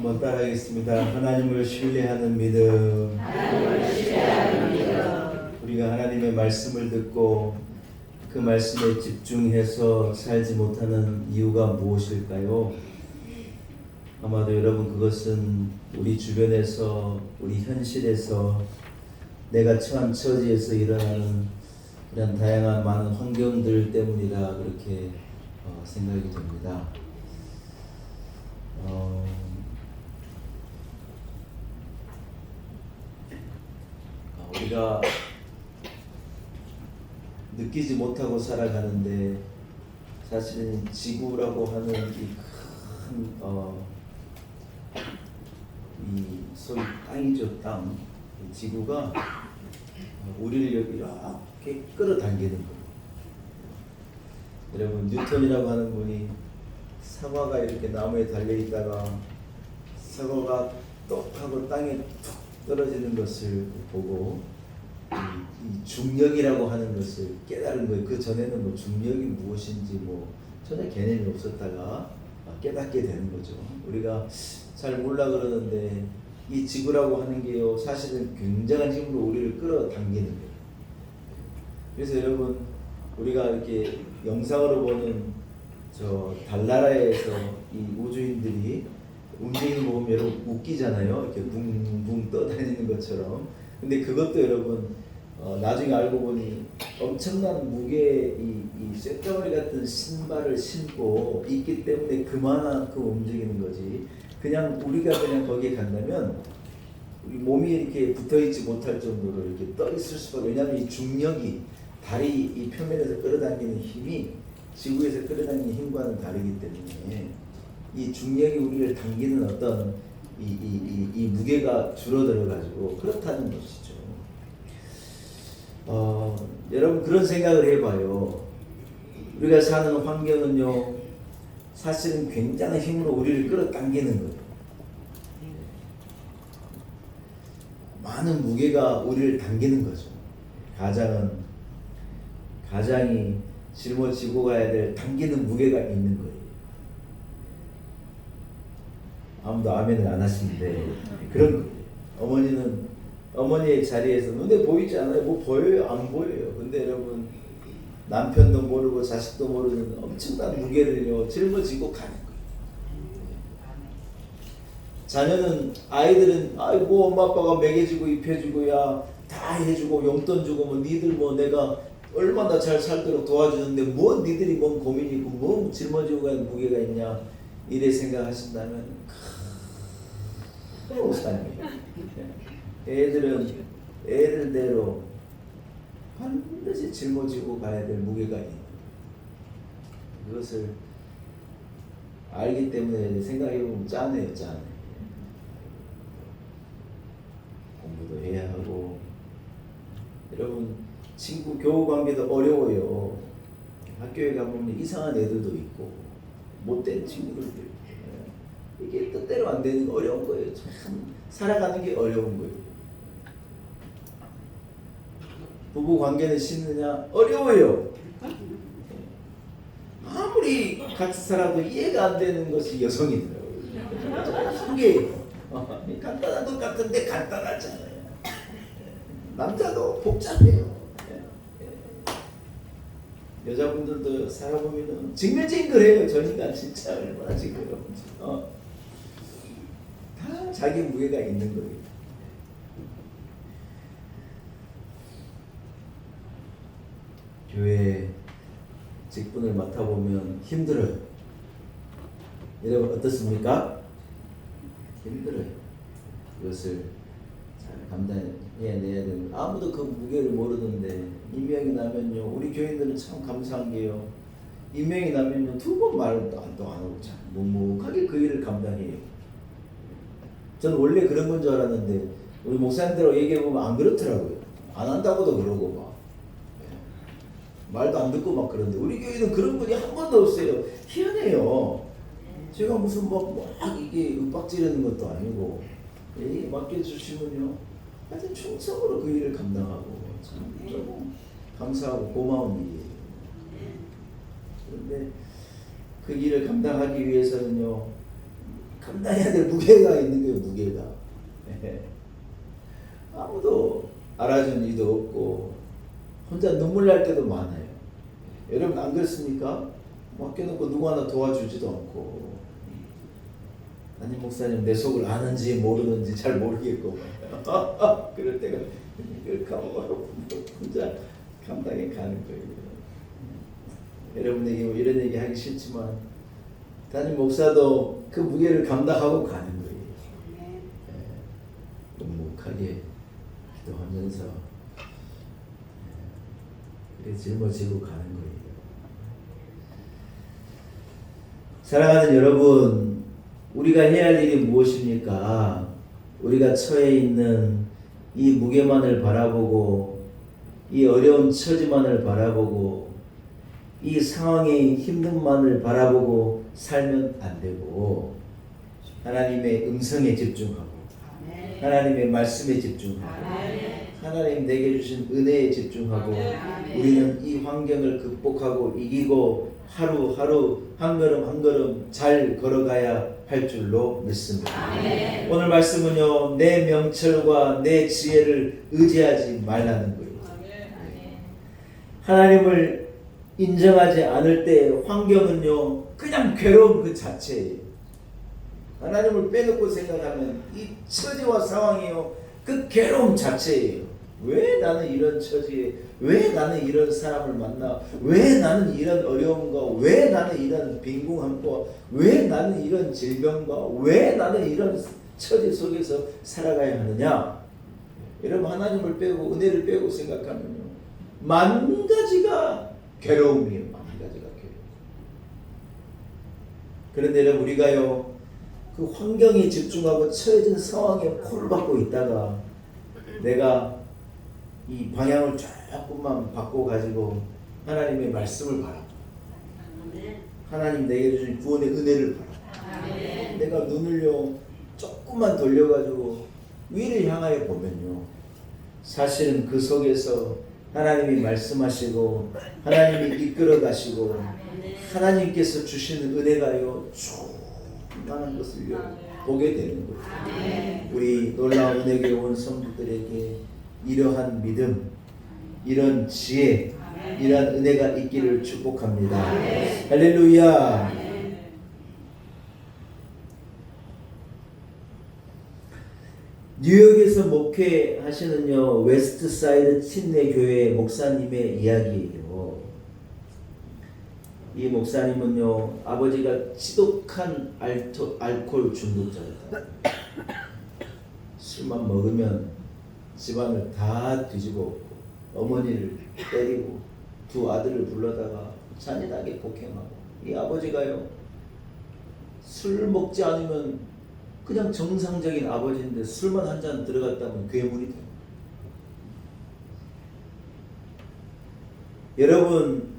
한번 따라하겠습니다. 하나님을 신뢰하는 믿음. 우리가 하나님의 말씀을 듣고 그 말씀에 집중해서 살지 못하는 이유가 무엇일까요? 아마도 여러분 그것은 우리 주변에서, 우리 현실에서, 내가 처한 처지에서 일어나는 이런 다양한 많은 환경들 때문이라 그렇게 생각이 됩니다. 우리가 느끼지 못하고 살아가는데 사실은 지구라고 하는 이 소위 땅이죠, 땅. 이 지구가 우리를 이렇게 끌어당기는 거예요. 여러분 뉴턴이라고 하는 분이 사과가 이렇게 나무에 달려 있다가 사과가 똑 하고 땅에 툭 떨어지는 것을 보고 이 중력이라고 하는 것을 깨달은 거예요. 그 전에는 뭐 중력이 무엇인지 전혀 개념이 없었다가 깨닫게 되는 거죠. 우리가 잘 몰라 그러는데 이 지구라고 하는 게요, 사실은 굉장한 힘으로 우리를 끌어당기는 거예요. 그래서 여러분 우리가 이렇게 영상으로 보는 저 달나라에서 이 우주인들이 움직이는 거 보면 여러분 웃기잖아요. 이렇게 붕붕 떠다니는 것처럼. 근데 그것도 여러분 나중에 알고 보니 엄청난 무게의 이 쇳덩어리 같은 신발을 신고 있기 때문에 그만큼 움직이는 거지. 그냥 우리가 그냥 거기에 간다면 우리 몸이 이렇게 붙어있지 못할 정도로 이렇게 떠 있을 수밖에. 왜냐하면 이 중력이 다리 이 표면에서 끌어당기는 힘이 지구에서 끌어당기는 힘과는 다르기 때문에 이 중력이 우리를 당기는 어떤 이 무게가 줄어들어 가지고 그렇다는 것이죠. 여러분 그런 생각을 해봐요. 우리가 사는 환경은요, 사실은 굉장한 힘으로 우리를 끌어당기는 거예요. 많은 무게가 우리를 당기는 거죠. 가장이 짊어지고 가야 될 당기는 무게가 있는 거예요. 아무도 아멘을 안 하시는데 그런 거예요. 어머니의 자리에서 눈에 보이지 않아요? 뭐 보여요? 안 보여요? 근데 여러분 남편도 모르고 자식도 모르는 엄청난 무게를요 짊어지고 가는 거예요. 자녀는 아이들은 아이고 엄마 아빠가 먹여주고 입혀주고 다 해주고 용돈 주고 니들 내가 얼마나 잘 살도록 도와주는데 니들이 뭔 고민이 있고 뭐 짊어지고 가는 무게가 있냐 이래 생각하신다면 큰 오산이에요. 애들은 애들대로 반드시 짊어지고 가야 될 무게가 있는 그것을 알기 때문에 생각해보면 짠해요. 공부도 해야 하고 여러분 친구 교우 관계도 어려워요. 학교에 가보면 이상한 애들도 있고 못된 친구들도 있고 이게 뜻대로 안 되는 거 어려운 거예요. 참 살아가는 게 어려운 거예요. 부부 관계는 쉽느냐? 어려워요. 아무리 같이 살아도 이해가 안 되는 것이 여성이더라고요. 이게 간단한 것 같은데 간단하지 않아요. 남자도 복잡해요. 여자분들도 살아보면 징글징글해요. 저 인간 진짜 얼마나 징그러운지. 다 자기 무게가 있는 거예요. 교회 직분을 맡아보면 힘들어요. 여러분 어떻습니까? 힘들어요. 이것을 잘 감당해내야 되는. 아무도 그 무게를 모르는데 임명이 나면요, 우리 교인들은 참 감사한 게요, 임명이 나면요 2번 말도 안 하고 참 묵묵하게 그 일을 감당해요. 저는 원래 그런 건 줄 알았는데 우리 목사님들하고 얘기해보면 안 그렇더라고요. 안 한다고도 그러고 막 말도 안 듣고 막 그런데 우리 교회는 그런 분이 한 번도 없어요. 희한해요. 제가 무슨 이게 윽박 지르는 것도 아니고 맡겨주시면요 하여튼 충성으로 그 일을 감당하고 참 감사하고 고마운 일이에요. 그런데 그 일을 감당하기 위해서는요 감당해야 될 무게가 있는 거예요. 무게가. 아무도 알아준 이도 없고 혼자 눈물 날 때도 많아요. 여러분 안 그렇습니까? 맡겨놓고 누구 하나 도와주지도 않고 담임 목사님 내 속을 아는지 모르는지 잘 모르겠고 그럴 때가 이렇게 하고 혼자 감당해 가는 거예요. 여러분에게 뭐 이런 얘기 하기 싫지만 담임 목사도 그 무게를 감당하고 가는 거예요. 묵묵하게 기도하면서 그래 짊어지고 가는 거예요. 사랑하는 여러분, 우리가 해야 할 일이 무엇입니까? 우리가 처해 있는 이 무게만을 바라보고 이 어려운 처지만을 바라보고 이 상황의 힘듦만을 바라보고 살면 안 되고 하나님의 음성에 집중하고 하나님의 말씀에 집중하고 하나님 내게 주신 은혜에 집중하고 우리는 이 환경을 극복하고 이기고 하루하루 한 걸음 한 걸음 잘 걸어가야 할 줄로 믿습니다. 오늘 말씀은요, 내 명철과 내 지혜를 의지하지 말라는 거예요. 하나님을 인정하지 않을 때 환경은요 그냥 괴로움 그 자체예요. 하나님을 빼놓고 생각하면 이 처지와 상황이요 그 괴로움 자체예요. 왜 나는 이런 처지에, 왜 나는 이런 사람을 만나, 왜 나는 이런 어려움과, 왜 나는 이런 빈궁함과, 왜 나는 이런 질병과, 왜 나는 이런 처지 속에서 살아가야 하느냐. 여러분 하나님을 빼고 은혜를 빼고 생각하면요 만 가지가 괴로움이에요. 만 가지가 괴로움. 그런데 여러분 우리가요 그 환경에 집중하고 처해진 상황에 코를 박고 있다가 내가 이 방향을 조금만 바꿔가지고 하나님의 말씀을 바라보고 하나님 내게 주신 구원의 은혜를 바라보고 내가 눈을요 조금만 돌려가지고 위를 향하여 보면요 사실은 그 속에서 하나님이 말씀하시고 하나님이 이끌어 가시고 하나님께서 주시는 은혜가요 충만한 것을요 보게 되는 거예요. 우리 놀라운 은혜교회 온 성도들에게 이러한 믿음, 이런 지혜, 이러한 은혜가 있기를 축복합니다. 할렐루야. 뉴욕에서 목회하시는요 웨스트사이드 침례교회 목사님의 이야기예요. 이 목사님은요 아버지가 지독한 알코올 중독자였다. 술만 먹으면 집안을 다 뒤집어 어머니를 때리고 두 아들을 불러다가 잔인하게 폭행하고 이 아버지가요 술 먹지 않으면 그냥 정상적인 아버지인데 술만 한 잔 들어갔다면 괴물이 돼요. 여러분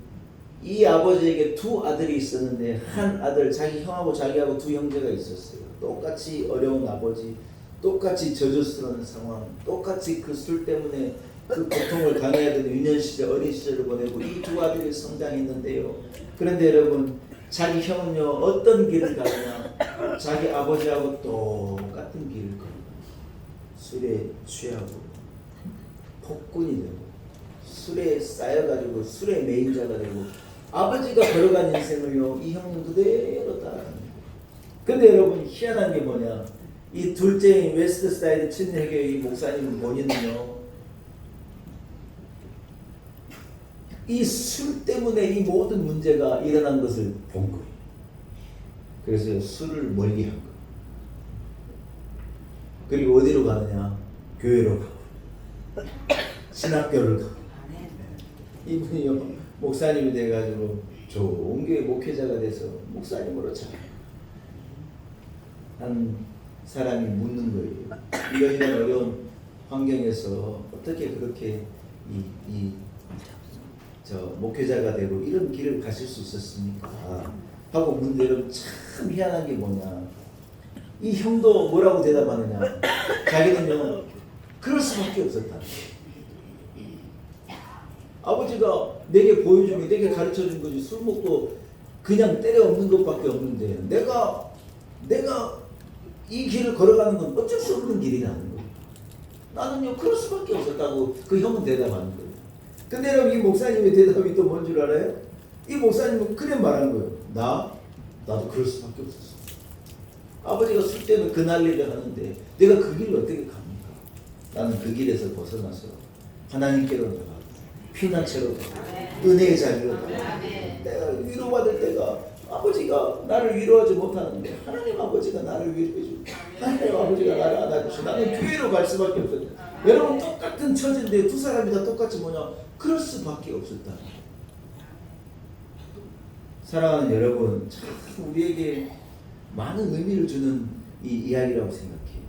이 아버지에게 두 아들이 있었는데 한 아들 자기 형하고 자기하고 두 형제가 있었어요. 똑같이 어려운 아버지, 똑같이 저주스러운 상황, 똑같이 그 술 때문에 그 고통을 당해야 되는 유년 시절 어린 시절을 보내고 이 두 아들이 성장했는데요. 그런데 여러분 자기 형은요 어떤 길을 가느냐 자기 아버지하고 똑같은 길을 걸어요. 술에 취하고 폭군이 되고 술에 쌓여가지고 술의 매인자가 되고 아버지가 걸어간 인생을요 이 형은 그대로 따라갑니다. 근데 여러분 희한한 게 뭐냐 이 둘째인 웨스트사이드 침례교회 이 목사님 본인은요 이 술 때문에 이 모든 문제가 일어난 것을 본 거예요. 그래서 술을 멀리 한 거예요. 그리고 어디로 가느냐 교회로 가고 신학교를 가고 이분이요 목사님이 돼가지고 좋은 교회 목회자가 돼서 목사님으로 잘 한 사람이 묻는 거예요. 이런 어려운 환경에서 어떻게 그렇게 목회자가 되고 이런 길을 가실 수 있었습니까? 하고 묻는데 여러분 참 희한한 게 뭐냐 이 형도 뭐라고 대답하느냐 자기는요 그럴 수밖에 없었다. 아버지가 내게 보여준 게 내게 가르쳐준 거지 술 먹고 그냥 때려 없는 것밖에 없는데 내가 이 길을 걸어가는 건 어쩔 수 없는 길이라는 거예요. 나는요 그럴 수밖에 없었다고 그 형은 대답하는 거예요. 근데 여러분 이 목사님의 대답이 또 뭔 줄 알아요? 이 목사님은 그래 말한 거예요. 나도 그럴 수밖에 없었어. 아버지가 술 때문에 그 난리를 하는데 내가 그 길을 어떻게 갑니까? 나는 그 길에서 벗어나서 하나님께로 나가고 피난처로 가고 은혜의 자리로 가고 내가 위로받을 때가 아버지가 나를 위로하지 못하는데 하나님 아버지가 나를 위로해주고 하나님 아버지가 나를 안아주시고 나는 교회로 갈 수밖에 없었다. 여러분 똑같은 처지인데 두 사람이 다 똑같이 뭐냐? 그럴 수밖에 없었다. 사랑하는 여러분, 참 우리에게 많은 의미를 주는 이 이야기라고 생각해요.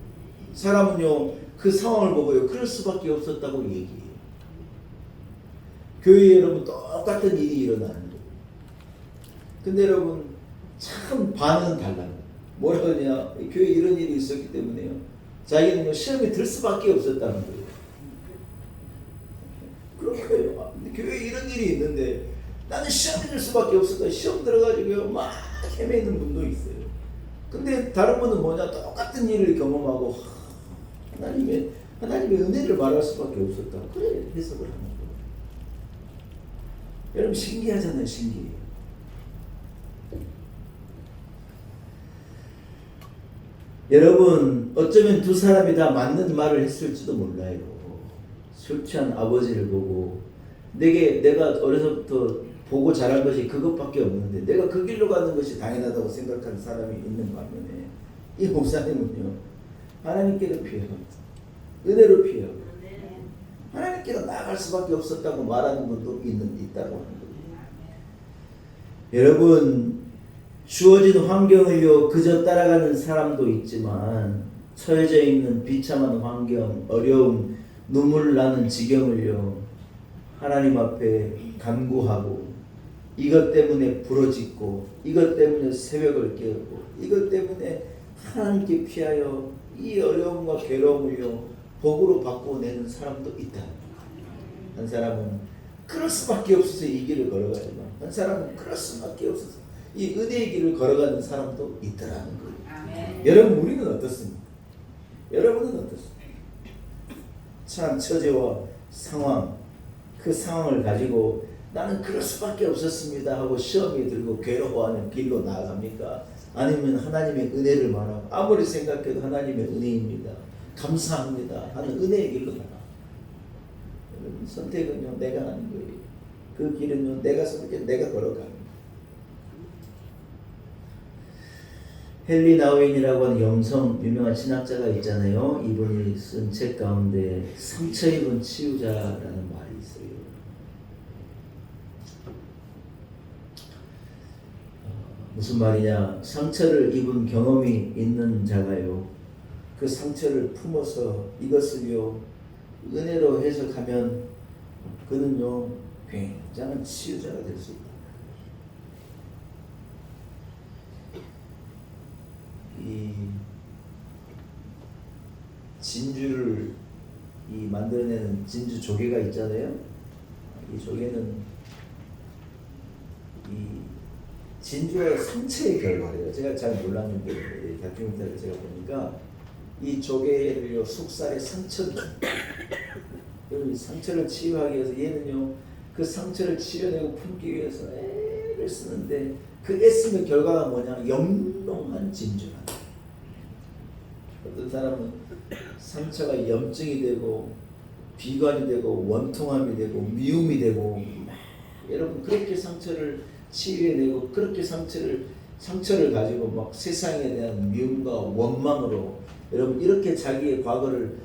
사람은요 그 상황을 보고요 그럴 수밖에 없었다고 얘기해요. 교회에 여러분 똑같은 일이 일어나는 거예요. 근데 여러분 참 반은 달라요. 뭐라 그러냐? 교회에 이런 일이 있었기 때문에요. 자기는요 시험에 들 수밖에 없었다는 거예요. 그런 거예요. 교회에 이런 일이 있는데 나는 시험에 들 수밖에 없었다. 시험 들어가지고요 막 헤매는 분도 있어요. 근데 다른 분은 뭐냐? 똑같은 일을 경험하고 하나님의 은혜를 말할 수밖에 없었다. 그래 해석을 하는 거예요. 여러분 신기하잖아요. 신기해요. 여러분 어쩌면 두 사람이 다 맞는 말을 했을지도 몰라요. 술 취한 아버지를 보고 내가 어려서부터 보고 자란 것이 그것밖에 없는데 내가 그 길로 가는 것이 당연하다고 생각하는 사람이 있는 반면에 이 목사님은요 하나님께로 피하고 은혜로 피하고 하나님께로 나아갈 수밖에 없었다고 말하는 분도 있다고 하는 거예요. 여러분 주어진 환경을요 그저 따라가는 사람도 있지만 처해져 있는 비참한 환경, 어려움, 눈물 나는 지경을요 하나님 앞에 간구하고 이것 때문에 부러짓고 이것 때문에 새벽을 깨우고 이것 때문에 하나님께 피하여 이 어려움과 괴로움을요 복으로 바꾸어내는 사람도 있다. 한 사람은 그럴 수밖에 없어서 이 길을 걸어가지만 한 사람은 그럴 수밖에 없어서 이 은혜의 길을 걸어가는 사람도 있더라는 거예요. 여러분 우리는 어떻습니까? 여러분은 어떻습니까? 참 처제와 상황 그 상황을 가지고 나는 그럴 수밖에 없었습니다 하고 시험에 들고 괴로워하는 길로 나아갑니까? 아니면 하나님의 은혜를 말하고 아무리 생각해도 하나님의 은혜입니다. 감사합니다 하는 은혜의 길로 나가. 여러분 선택은요 내가 하는 거예요. 그 길은요 내가 선택해 내가 걸어갑니다. 헨리 나우인이라고 하는 영성 유명한 신학자가 있잖아요. 이분이 쓴 책 가운데 상처 입은 치유자라는 말이 있어요. 무슨 말이냐? 상처를 입은 경험이 있는 자가요 그 상처를 품어서 이것을요 은혜로 해석하면 그는요 굉장한 치유자가 될 수 있다. 이 진주를 만들어내는 진주 조개가 있잖아요. 이 조개는 이 진주의 상처의 결과예요. 제가 잘 몰랐는데 다큐멘터리를 제가 보니까 이 조개를요 속살에 상처를 이 상처를 치유하기 위해서 얘는요 그 상처를 치료내고 품기 위해서 애를 쓰는데 그 애쓰는 결과가 뭐냐? 영롱한 진주라. 어떤 사람은 상처가 염증이 되고 비관이 되고 원통함이 되고 미움이 되고 여러분 그렇게 상처를 치유해내고 그렇게 상처를 가지고 막 세상에 대한 미움과 원망으로 여러분 이렇게 자기의 과거를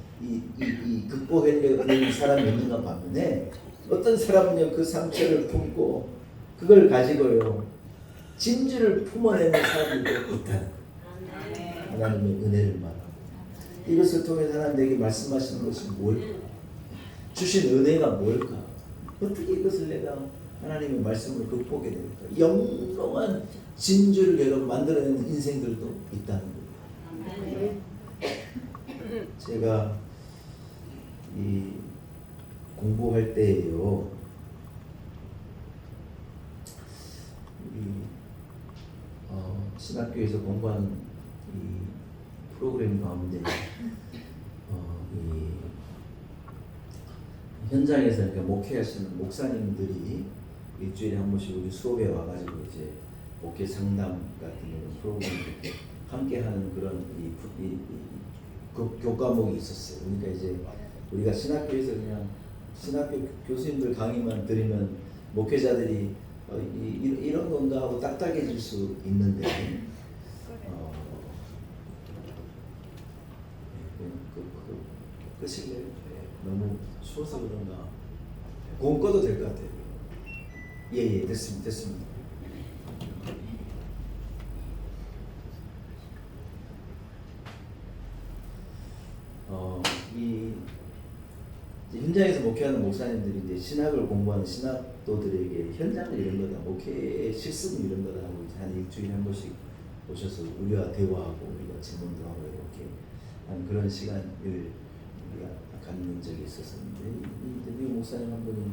극복하려는 사람이 있는가 반면에 어떤 사람은요 그 상처를 품고 그걸 가지고요 진주를 품어내는 사람들도 있다는 거예요. 하나님의 은혜를 말하고 이것을 통해 하나님 내게 말씀하시는 것이 뭘까? 주신 은혜가 뭘까? 어떻게 이것을 내가 하나님의 말씀을 극복해 될까? 영롱한 진주를 여러분 만들어내는 인생들도 있다는 거예요. 제가 이 공부할 때에요 신학교에서 공부하는 이 프로그램 가운데 이 현장에서 그러니까 목회하시는 목사님들이 일주일에 한 번씩 우리 수업에 와가지고 이제 목회 상담 같은 이런 프로그램 함께 하는 그런 교과목이 있었어요. 그러니까 이제 우리가 신학교에서 그냥 신학교 교수님들 강의만 들으면 목회자들이 이런 건가 하고 딱딱해질 수 있는데 끝이래요. 너무 추워서 그런가. 공 꺼도 될 것 같아요. 예, 됐습니다. 이 현장에서 목회하는 목사님들이 이제 신학을 공부하는 신학도들에게 현장을 이런 거다, 목회의 실습은 이런 거다 하고 한 일주일에 한 번씩 오셔서 우리와 대화하고 우리가 질문도 하고 이렇게 하는 그런 시간을 우리가 갖는 적이 있었는데 미국 목사님 한 분이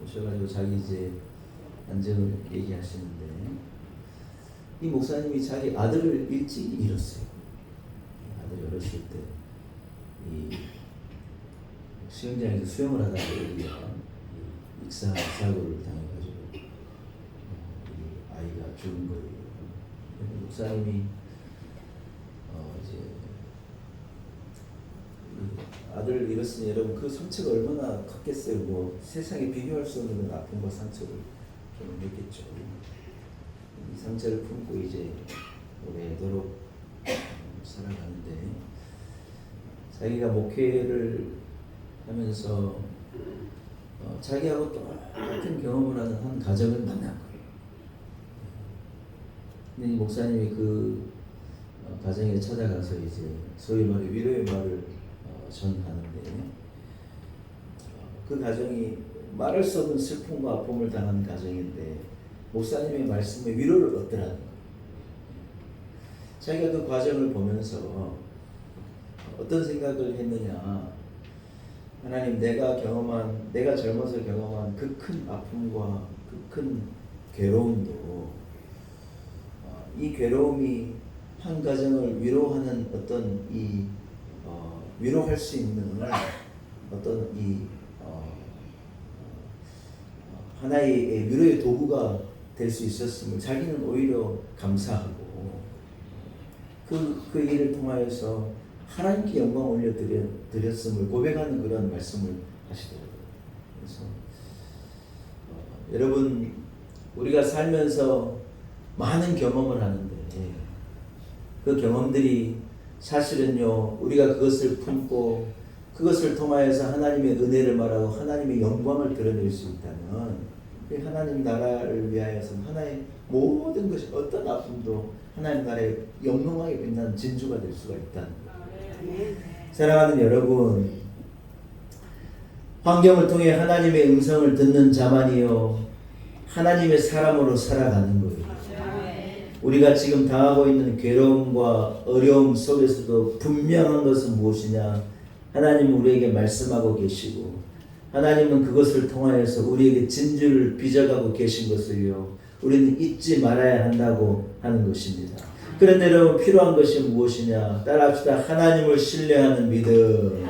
오셔가지고 자기 이제 안정을 얘기하시는데 이 목사님이 자기 아들을 일찍 잃었어요. 아들이 어렸을 때 이 수영장에서 수영을 하다가 익사 사고를 당해가지고 이 아이가 죽은 거예요. 목사님이 이제 아들을 잃었으니 여러분 그 상처가 얼마나 컸겠어요. 뭐 세상에 비교할 수 없는 아픔과 상처를 좀 느꼈죠. 이 상처를 품고 이제 오래도록 살아가는데 자기가 목회를 하면서 자기하고 똑같은 경험을 하는 한 가정을 만난 거예요. 근데 이 목사님이 그 가정에 찾아가서 이제 소위 말해 위로의 말을 전하는데 그 가정이 말할 수 없는 슬픔과 아픔을 당한 가정인데 목사님의 말씀에 위로를 얻더라는 거예요. 자기가 그 과정을 보면서 어떤 생각을 했느냐, 하나님 내가 젊어서 경험한 그 큰 아픔과 그 큰 괴로움도 이 괴로움이 한 가정을 위로하는 어떤 위로할 수 있는 어떤 하나의 위로의 도구가 될 수 있었음을 자기는 오히려 감사하고 그 일을 통하여서 하나님께 영광 올려드렸음을 고백하는 그런 말씀을 하시더라고요. 그래서 여러분 우리가 살면서 많은 경험을 하는데 그 경험들이 사실은요 우리가 그것을 품고 그것을 통하여서 하나님의 은혜를 말하고 하나님의 영광을 드러낼 수 있다면 하나님 나라를 위하여서 하나의 모든 것이 어떤 아픔도 하나님 나라에 영롱하게 빛나는 진주가 될 수가 있다는 거예요. 사랑하는 여러분, 환경을 통해 하나님의 음성을 듣는 자만이요 하나님의 사람으로 살아가는 거예요. 우리가 지금 당하고 있는 괴로움과 어려움 속에서도 분명한 것은 무엇이냐? 하나님은 우리에게 말씀하고 계시고 하나님은 그것을 통하여서 우리에게 진주를 빚어가고 계신 것을요 우리는 잊지 말아야 한다고 하는 것입니다. 그런데 여러분 필요한 것이 무엇이냐? 따라합시다. 하나님을 신뢰하는 믿음.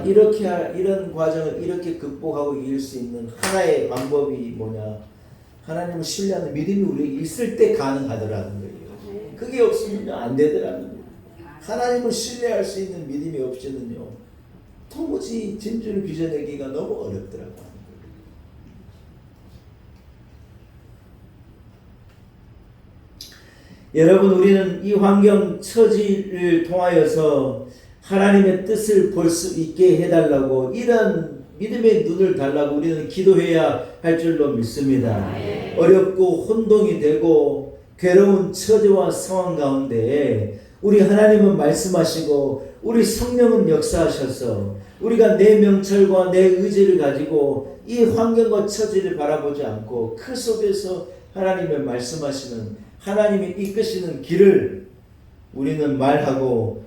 이런 과정을 이렇게 극복하고 이길 수 있는 하나의 방법이 뭐냐? 하나님을 신뢰하는 믿음이 우리에게 있을 때 가능하더라는 거예요. 그게 없으면 안 되더라는 거예요. 하나님을 신뢰할 수 있는 믿음이 없이는요 도무지 진주를 빚어내기가 너무 어렵더라고요. 여러분 우리는 이 환경 처지를 통하여서 하나님의 뜻을 볼 수 있게 해달라고 이런 믿음의 눈을 달라고 우리는 기도해야 할 줄로 믿습니다. 어렵고 혼동이 되고 괴로운 처지와 상황 가운데 우리 하나님은 말씀하시고 우리 성령은 역사하셔서 우리가 내 명철과 내 의지를 가지고 이 환경과 처지를 바라보지 않고 그 속에서 하나님의 말씀하시는 하나님이 이끄시는 길을 우리는 말하고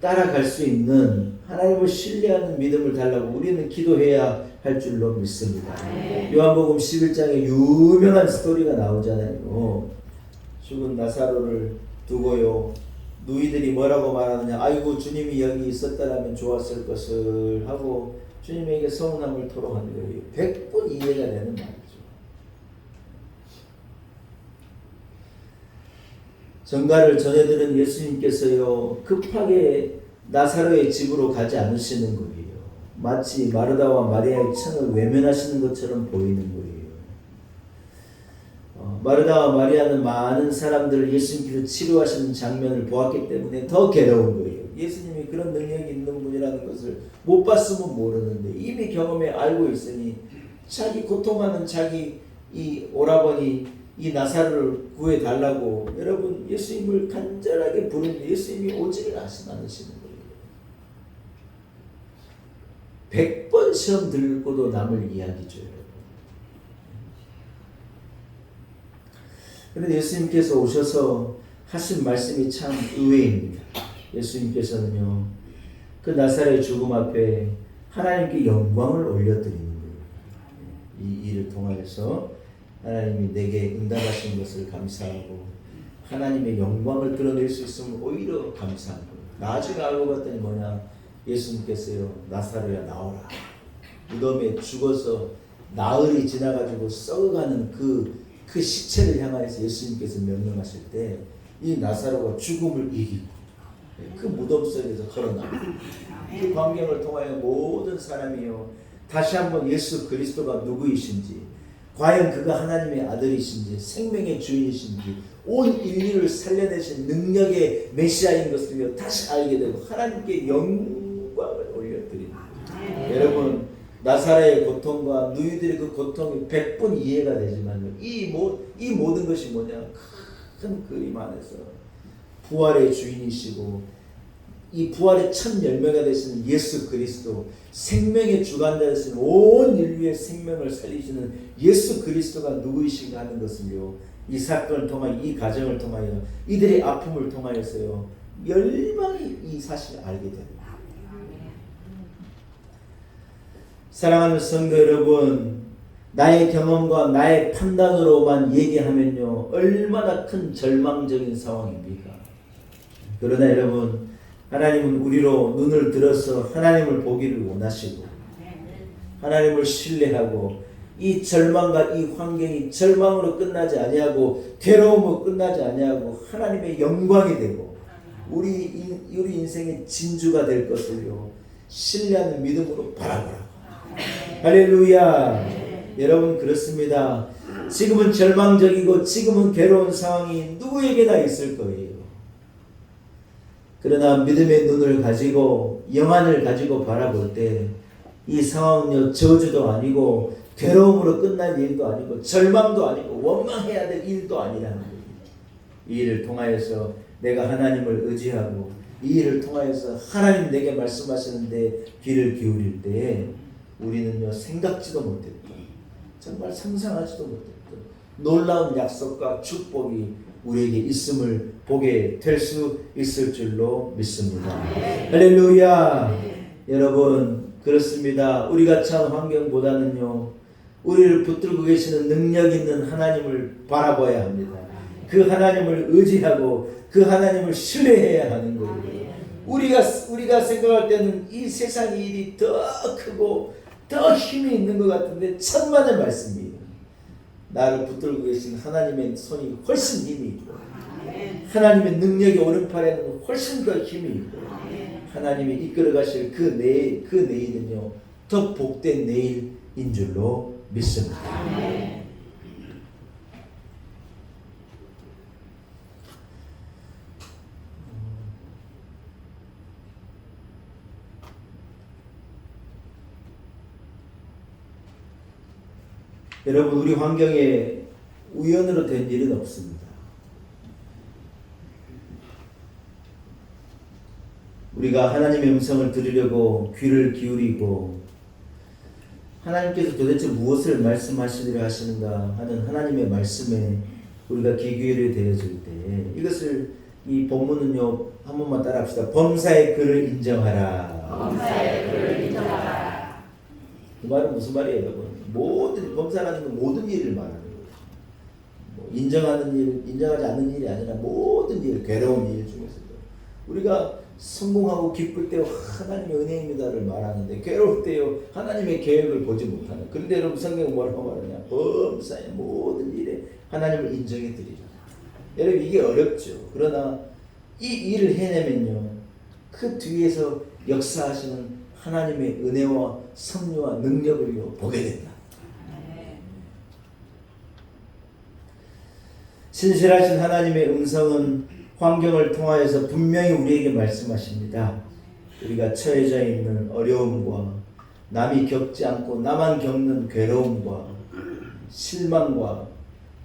따라갈 수 있는 하나님을 신뢰하는 믿음을 달라고 우리는 기도해야 할 줄로 믿습니다. 요한복음 11장에 유명한 스토리가 나오잖아요. 죽은 나사로를 두고요. 누이들이 뭐라고 말하느냐. 아이고 주님이 여기 있었다라면 좋았을 것을 하고 주님에게 서운함을 토로하는 거예요. 100번 이해가 되는 말이죠. 전가를 전해들은 예수님께서요. 급하게 나사로의 집으로 가지 않으시는 거예요. 마치 마르다와 마리아의 청을 외면하시는 것처럼 보이는 거예요. 마르다와 마리아는 많은 사람들을 예수님께서 치료하시는 장면을 보았기 때문에 더 괴로운 거예요. 예수님이 그런 능력이 있는 분이라는 것을 못 봤으면 모르는데 이미 경험에 알고 있으니 자기 고통하는 자기 이 오라버니 이 나사로를 구해달라고 여러분 예수님을 간절하게 부르는데 예수님이 오지를 않으시는 거예요. 100번 시험 들고도 남을 이야기죠. 그런데 예수님께서 오셔서 하신 말씀이 참 의외입니다. 예수님께서는요, 그 나사로의 죽음 앞에 하나님께 영광을 올려드리는 거예요. 이 일을 통하여서 하나님이 내게 응답하신 것을 감사하고 하나님의 영광을 드러낼 수 있으면 오히려 감사한 거예요. 나중에 알고 봤더니 뭐냐, 예수님께서요, 나사로야 나오라. 무덤에 죽어서 나흘이 지나가지고 썩어가는 그 시체를 향하여서 예수님께서 명령하실 때 이 나사로가 죽음을 이기고 그 무덤 속에서 걸어나옵니다. 그 광경을 통하여 모든 사람이요 다시 한번 예수 그리스도가 누구이신지, 과연 그가 하나님의 아들이신지, 생명의 주인이신지, 온 인류를 살려내신 능력의 메시아인 것을 다시 알게 되고 하나님께 영광을 올려드립니다. 여러분, 나사로의 고통과 누이들의 그 고통이 100번 이해가 되지만 이 모든 것이 뭐냐, 큰 그림 안에서 부활의 주인이시고 이 부활의 첫 열매가 되시는 예수 그리스도, 생명의 주관자 되시는 온 인류의 생명을 살리시는 예수 그리스도가 누구이신가 하는 것을요, 이 사건을 통하여, 이 가정을 통하여, 이들의 아픔을 통하여서요 열방이 이 사실을 알게 됩니다. 사랑하는 성도 여러분, 나의 경험과 나의 판단으로만 얘기하면요 얼마나 큰 절망적인 상황입니까? 그러나 여러분, 하나님은 우리로 눈을 들어서 하나님을 보기를 원하시고 하나님을 신뢰하고 이 절망과 이 환경이 절망으로 끝나지 아니하고 괴로움으로 끝나지 아니하고 하나님의 영광이 되고 우리 인생의 진주가 될 것을요 신뢰하는 믿음으로 바라보라. 할렐루야. 여러분, 그렇습니다. 지금은 절망적이고 지금은 괴로운 상황이 누구에게나 있을 거예요. 그러나 믿음의 눈을 가지고 영안을 가지고 바라볼 때 이 상황은요 저주도 아니고 괴로움으로 끝날 일도 아니고 절망도 아니고 원망해야 될 일도 아니라는 거예요. 이 일을 통하여서 내가 하나님을 의지하고 이 일을 통하여서 하나님 내게 말씀하시는데 귀를 기울일 때에 우리는요 생각지도 못했던, 정말 상상하지도 못했던 놀라운 약속과 축복이 우리에게 있음을 보게 될 수 있을 줄로 믿습니다. 할렐루야. 여러분, 그렇습니다. 우리가 처한 환경보다는요 우리를 붙들고 계시는 능력 있는 하나님을 바라봐야 합니다. 그 하나님을 의지하고 그 하나님을 신뢰해야 하는 거예요. 우리가 생각할 때는 이 세상 일이 더 크고 더 힘이 있는 것 같은데 천만의 말씀이에요. 나를 붙들고 계신 하나님의 손이 훨씬 힘이 있고 하나님의 능력이 오른팔에는 훨씬 더 힘이 있고 하나님이 이끌어 가실 그 내일은요 더 복된 내일인 줄로 믿습니다. 여러분, 우리 환경에 우연으로 된 일은 없습니다. 우리가 하나님의 음성을 들으려고 귀를 기울이고 하나님께서 도대체 무엇을 말씀하시리라 하시는가 하는 하나님의 말씀에 우리가 귀 기울이게 되어질 때, 이것을 이 본문은요 한 번만 따라합시다. 범사의 그를 인정하라. 범사의 그를 인정하라. 그 말은 무슨 말이에요, 여러분? 범사라는 건 모든 일을 말하는 거예요. 뭐 인정하는 일, 인정하지 않는 일이 아니라 모든 일, 괴로운 일 중에서도 우리가 성공하고 기쁠 때요 하나님의 은혜입니다를 말하는데 괴로울 때요 하나님의 계획을 보지 못하는. 그런데 여러분 성경은 뭐라고 말하냐? 범사의 모든 일에 하나님을 인정해 드리라. 여러분 이게 어렵죠. 그러나 이 일을 해내면요 그 뒤에서 역사하시는 하나님의 은혜와 섭리와 능력을요 보게 된다. 신실하신 하나님의 음성은 환경을 통하여서 분명히 우리에게 말씀하십니다. 우리가 처해져 있는 어려움과 남이 겪지 않고 나만 겪는 괴로움과 실망과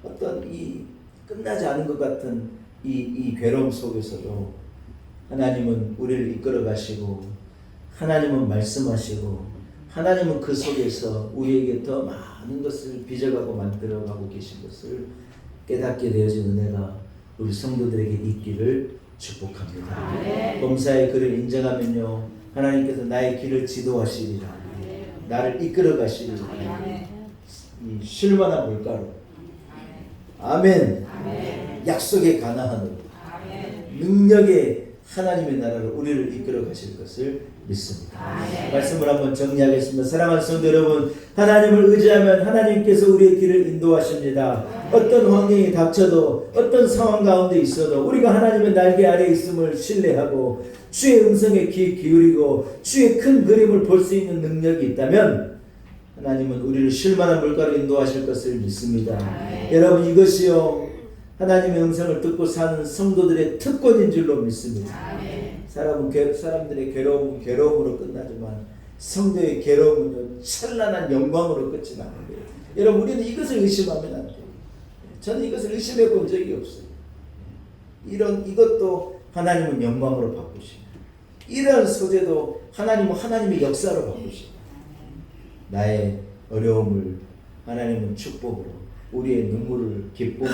어떤 이 끝나지 않은 것 같은 이 괴로움 속에서도 하나님은 우리를 이끌어 가시고 하나님은 말씀하시고 하나님은 그 속에서 우리에게 더 많은 것을 빚어가고 만들어가고 계신 것을 깨닫게 되어진 은혜가 우리 성도들에게 있기를 축복합니다. 범사의 그를 인정하면요 하나님께서 나의 길을 지도하시리라. 나를 이끌어 가시리라. 이 쉴만한 물가로 아멘. 약속의 가나안으로 능력의 하나님의 나라로 우리를 이끌어 가실 것을 믿습니다. 말씀을 한번 정리하겠습니다. 사랑하는 성도 여러분, 하나님을 의지하면 하나님께서 우리의 길을 인도하십니다. 어떤 환경이 닥쳐도 어떤 상황 가운데 있어도 우리가 하나님의 날개 아래 있음을 신뢰하고 주의 음성에 귀 기울이고 주의 큰 그림을 볼 수 있는 능력이 있다면 하나님은 우리를 쉴만한 물가로 인도하실 것을 믿습니다. 여러분 이것이요 하나님의 음성을 듣고 사는 성도들의 특권인 줄로 믿습니다. 사람들의 괴로움은 괴로움으로 끝나지만 성도의 괴로움은 찬란한 영광으로 끝이 나는 거예요. 여러분 우리는 이것을 의심하면 안 돼요. 저는 이것을 의심해 본 적이 없어요. 이것도 하나님은 영광으로 바꾸시고 이런 소재도 하나님은 하나님의 역사로 바꾸시고 나의 어려움을 하나님은 축복으로 우리의 눈물을 기쁨으로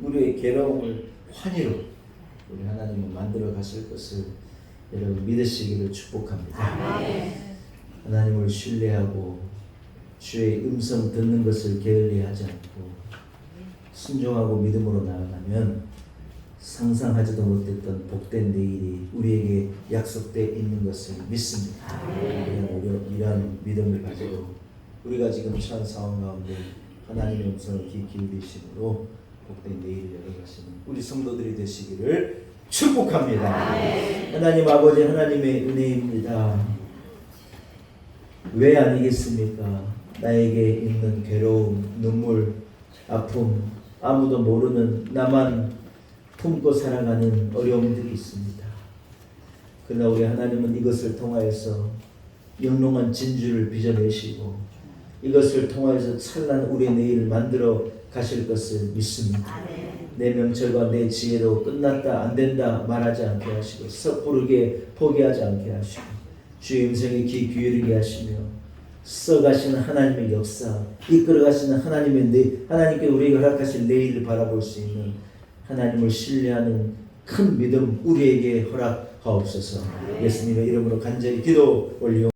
우리의 괴로움을 환희로 우리 하나님은 만들어 가실 것을 여러분 믿으시기를 축복합니다. 하나님을 신뢰하고 주의 음성 듣는 것을 게을리하지 않고 순종하고 믿음으로 나아가면 상상하지도 못했던 복된 내일이 우리에게 약속되어 있는 것을 믿습니다. 이러한 믿음을 가지고 우리가 지금 처한 상황 가운데 하나님의 음성을 귀 기울이심으로 복된 내일을 열어가시는 우리 성도들이 되시기를 축복합니다. 하나님 아버지 하나님의 은혜입니다. 왜 아니겠습니까? 나에게 있는 괴로움, 눈물, 아픔, 아무도 모르는 나만 품고 살아가는 어려움들이 있습니다. 그러나 우리 하나님은 이것을 통하여서 영롱한 진주를 빚어내시고 이것을 통하여서 찬란한 우리의 내일을 만들어 가실 것을 믿습니다. 내 명철과 내 지혜로 끝났다 안된다 말하지 않게 하시고 섣부르게 포기하지 않게 하시고 주의 음성에 귀 기울이게 하시며 써가시는 하나님의 역사 이끌어가시는 하나님께 우리에게 허락하신 내일을 바라볼 수 있는 하나님을 신뢰하는 큰 믿음 우리에게 허락하옵소서. 예수님의 이름으로 간절히 기도 올리옵소서.